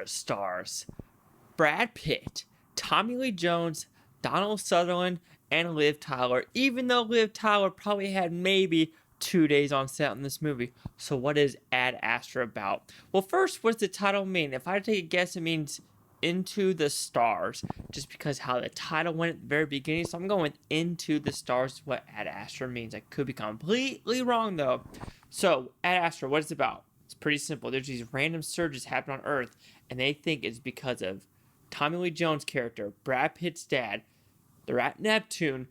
stars Brad Pitt, Tommy Lee Jones, Donald Sutherland, and Liv Tyler, even though Liv Tyler probably had maybe 2 days on set in this movie. So what is Ad Astra about? Well, first, what does the title mean? If I had to take a guess, it means Into the Stars, just because how the title went at the very beginning. So I'm going with Into the Stars is what Ad Astra means. I could be completely wrong, though. So, Ad Astra, what it's about? It's pretty simple. There's these random surges happen on Earth, and they think it's because of Tommy Lee Jones' character, Brad Pitt's dad. They're at Neptune,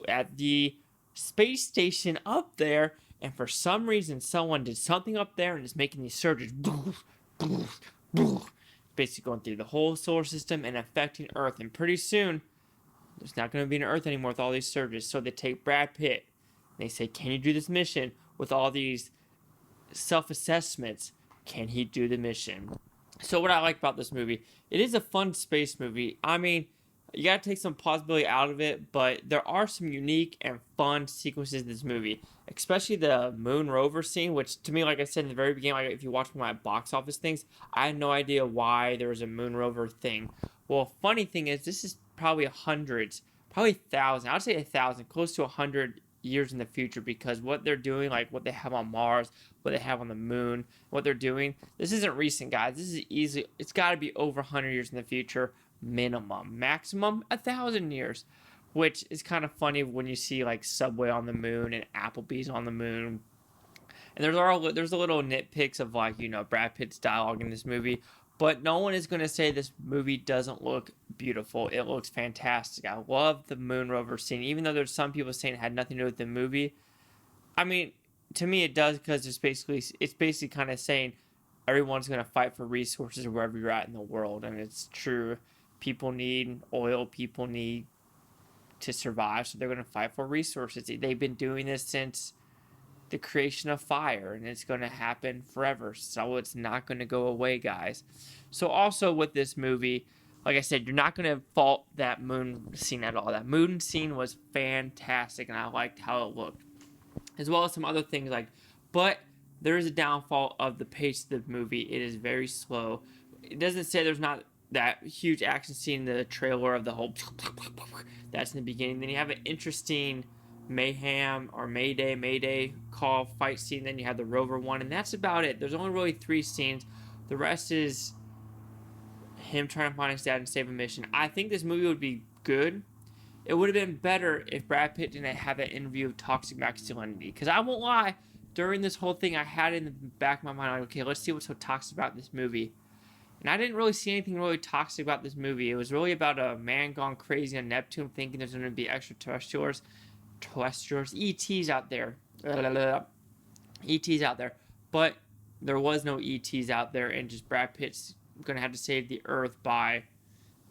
at the space station up there, and for some reason, someone did something up there and is making these surges. Basically going through the whole solar system and affecting Earth. And pretty soon, there's not going to be an Earth anymore with all these surges. So they take Brad Pitt, and they say, can you do this mission with all these self-assessments? Can he do the mission? So what I like about this movie, it is a fun space movie. I mean, you gotta take some possibility out of it, but there are some unique and fun sequences in this movie, especially the moon rover scene, which to me, like I said in the very beginning, like if you watch my box office things, I had no idea why there was a moon rover thing. Well, funny thing is, this is probably hundreds, probably thousands, I'd say 1,000, close to 100 years in the future, because what they're doing, like what they have on Mars, what they have on the moon, what they're doing, this isn't recent, guys. This is easy. It's got to be over 100 years in the future, minimum. Maximum 1,000 years, which is kind of funny when you see like Subway on the moon and Applebee's on the moon. And there's a little nitpicks of like, you know, Brad Pitt's dialogue in this movie, but no one is going to say this movie doesn't look beautiful. It looks fantastic. I love the moon rover scene, even though there's some people saying it had nothing to do with the movie. I mean, to me it does, because it's basically kind of saying everyone's going to fight for resources wherever you're at in the world, and it's true. People need oil, people need to survive, so they're going to fight for resources. They've been doing this since the creation of fire, and it's going to happen forever, so it's not going to go away, guys. So also with this movie, like I said, you're not going to fault that moon scene at all. That moon scene was fantastic, and I liked how it looked, as well as some other things but there is a downfall of the pace of the movie. It is very slow. It doesn't say there's not that huge action scene in the trailer of the whole that's in the beginning. Then you have an interesting mayhem or mayday call fight scene. Then you have the rover one, and that's about it. There's only really 3 scenes. The rest is him trying to find his dad and save a mission. I think this movie would be good. It would have been better if Brad Pitt didn't have that interview of toxic masculinity, because I won't lie, during this whole thing I had it in the back of my mind, like, okay, let's see what's so toxic about this movie. And I didn't really see anything really toxic about this movie. It was really about a man gone crazy on Neptune, thinking there's going to be extraterrestrials, ETs out there. ETs out there. But there was no ETs out there, and just Brad Pitt's going to have to save the Earth by,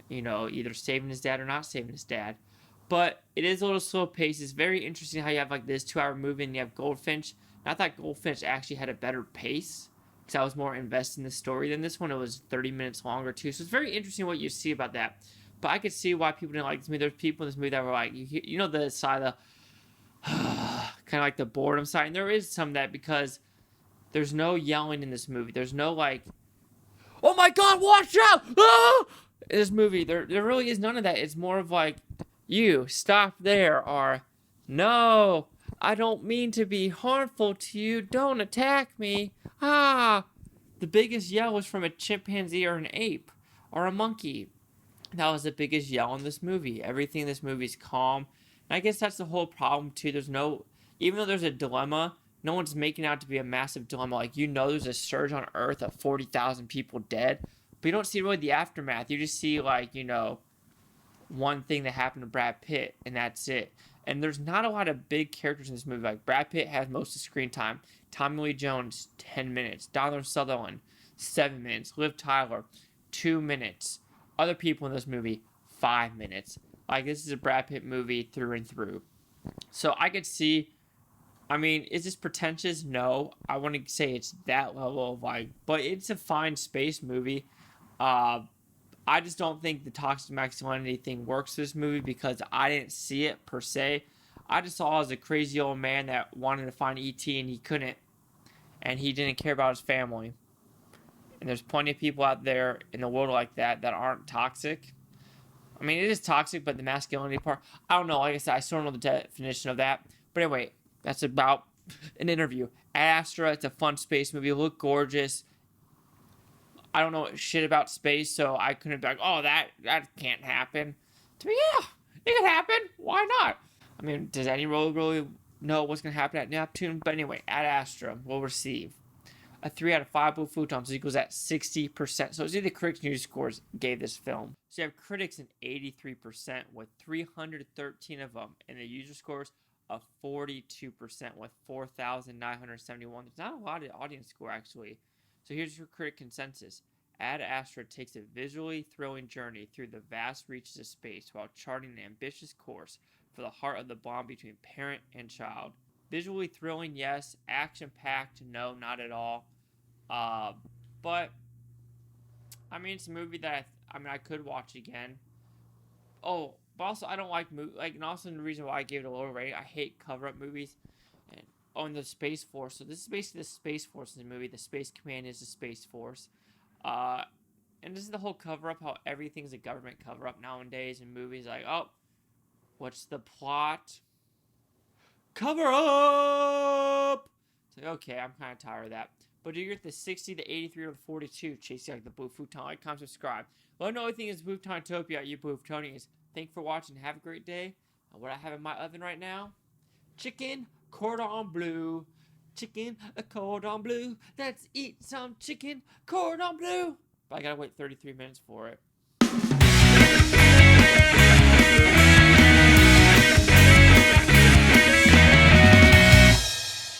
you know, either saving his dad or not saving his dad. But it is a little slow pace. It's very interesting how you have like this 2-hour movie and you have Goldfinch. And I thought Goldfinch actually had a better pace, because I was more invested in the story than this one. It was 30 minutes longer too, so it's very interesting what you see about that. But I could see why people didn't like this movie. There's people in this movie that were like, you know, the side of the kind of like the boredom side. And there is some of that, because there's no yelling in this movie. There's no like, oh my god, watch out! Ah! In this movie, there really is none of that. It's more of like, you stop there, or no, I don't mean to be harmful to you. Don't attack me. Ah! The biggest yell was from a chimpanzee or an ape or a monkey. That was the biggest yell in this movie. Everything in this movie is calm. And I guess that's the whole problem too. Even though there's a dilemma, no one's making out to be a massive dilemma. Like, you know, there's a surge on Earth of 40,000 people dead, but you don't see really the aftermath. You just see, like, you know, one thing that happened to Brad Pitt, and that's it. And there's not a lot of big characters in this movie. Like, Brad Pitt has most of the screen time. Tommy Lee Jones, 10 minutes. Donald Sutherland, 7 minutes. Liv Tyler, 2 minutes. Other people in this movie, 5 minutes. Like, this is a Brad Pitt movie through and through. So I could see, I mean, is this pretentious? No. I want to say it's that level of, like, but it's a fine space movie. I just don't think the toxic masculinity thing works for this movie, because I didn't see it per se. I just saw as a crazy old man that wanted to find ET and he couldn't, and he didn't care about his family. And there's plenty of people out there in the world like that aren't toxic. I mean, it is toxic, but the masculinity part, I don't know. Like I said, I still don't know the definition of that. But anyway, that's about an interview. Astra, it's a fun space movie. It looked gorgeous. I don't know shit about space, so I couldn't be like, oh, that can't happen. To me, yeah, it could happen. Why not? I mean, does anyone really know what's going to happen at Neptune? But anyway, Ad Astra will receive a 3 out of 5 blue futons, so equals at 60%. So it's the Critics' News scores gave this film. So you have critics in 83% with 313 of them, and the user scores of 42% with 4,971. There's not a lot of audience score, actually. So here's your critic consensus. Ad Astra takes a visually thrilling journey through the vast reaches of space while charting an ambitious course for the heart of the bond between parent and child. Visually thrilling, yes. Action-packed, no, not at all. But, I mean, it's a movie that I could watch again. Oh, but also I don't like and also the reason why I gave it a lower rating, I hate cover-up movies. And the Space Force. So this is basically the Space Force in the movie. The Space Command is the Space Force. And this is the whole cover-up, how everything's a government cover-up nowadays in movies. Like, oh, what's the plot? Cover up! It's like, okay, I'm kind of tired of that. But you get the 60 to 83 or the 42, chasing like the Blue Futon. Like, comment, subscribe. Let me know what you think is Blue Futontopia, you Blue Futonians. Thanks for watching. Have a great day. And what I have in my oven right now, chicken cordon bleu. Chicken cordon bleu. Let's eat some chicken cordon bleu. But I gotta wait 33 minutes for it.